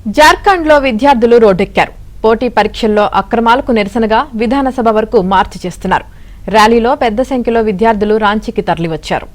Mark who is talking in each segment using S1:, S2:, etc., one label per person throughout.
S1: జార్ఖండ్లో విద్యార్థులు రోడ్డెక్కారు. పోటీ పరీక్షల్లో అక్రమాలకు నిరసనగా విధానసభ వరకు మార్చి చేస్తున్నారు. ర్యాలీలో పెద్ద సంఖ్యలో విద్యార్థులు రాంచీకి తరలివచ్చారు.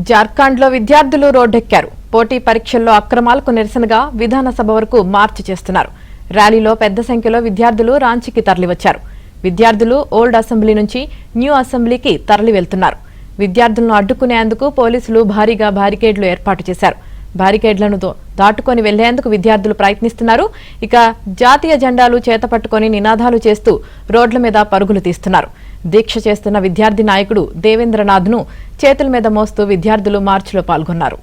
S1: జార్ఖండ్లో విద్యార్థులు రోడ్డెక్కారు. పోటీ పరీక్షల్లో అక్రమాలకు నిరసనగా విధానసభ వరకు మార్చి చేస్తున్నారు. ర్యాలీలో పెద్ద సంఖ్యలో విద్యార్థులు రాంచీకి తరలివచ్చారు. విద్యార్థులు ఓల్డ్ అసెంబ్లీ నుంచి న్యూ అసెంబ్లీకి తరలి వెళ్తున్నారు. విద్యార్థులను అడ్డుకునేందుకు పోలీసులు భారీగా బారికేడ్లు ఏర్పాటు చేశారు. బారికేడ్లను దాటుకొని వెళ్లేందుకు విద్యార్థులు ప్రయత్నిస్తున్నారు. ఇక జాతీయ జెండాలు చేతపట్టుకొని నినాదాలు చేస్తూ రోడ్ల మీద పరుగులు తీస్తున్నారు. దీక్ష చేస్తున్న విద్యార్థి నాయకుడు దేవేంద్రనాథ్ను చేతుల మీద మోస్తూ విద్యార్థులు మార్చిలో పాల్గొన్నారు.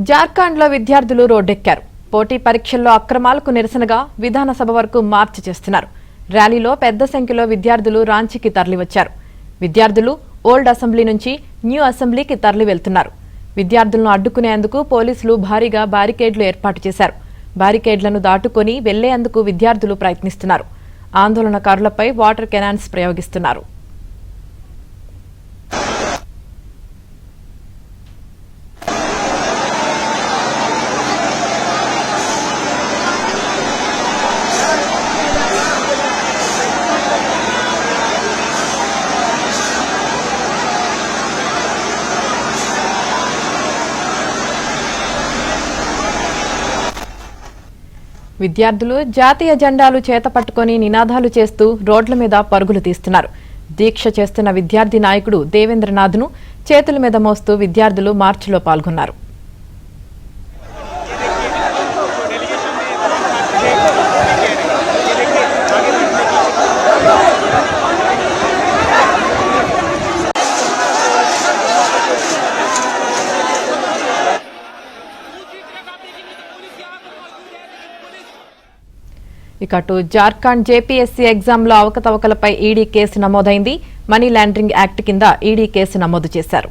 S1: జార్ఖండ్లో విద్యార్థులు రోడ్డెక్కారు. పోటీ పరీక్షల్లో అక్రమాలకు నిరసనగా విధానసభ వరకు మార్చి చేస్తున్నారు. ర్యాలీలో పెద్ద సంఖ్యలో విద్యార్థులు రాంచీకి తరలివచ్చారు. విద్యార్థులు ఓల్డ్ అసెంబ్లీ నుంచి న్యూ అసెంబ్లీకి తరలి వెళ్తున్నారు. విద్యార్థులను అడ్డుకునేందుకు పోలీసులు భారీగా బారికేడ్లు ఏర్పాటు చేశారు. బారికేడ్లను దాటుకొని వెళ్లేందుకు విద్యార్థులు ప్రయత్నిస్తున్నారు. ఆందోళనకారులపై వాటర్ కెనాన్స్ ప్రయోగిస్తున్నారు. విద్యార్థులు జాతీయ జెండాలు చేతపట్టుకొని నినాదాలు చేస్తూ రోడ్ల మీద పరుగులు తీస్తున్నారు. దీక్ష చేస్తున్న విద్యార్థి నాయకుడు దేవేంద్రనాథ్ను చేతుల మీద మోస్తూ విద్యార్థులు మార్చిలో పాల్గొన్నారు. ఇక అటు జార్ఖండ్ జేపీఎస్సీ ఎగ్జామ్లో అవకతవకలపై ఈడీ కేసు నమోదైంది. మనీ లాండరింగ్ యాక్ట్ కింద ఈడీ కేసు నమోదు చేశారు.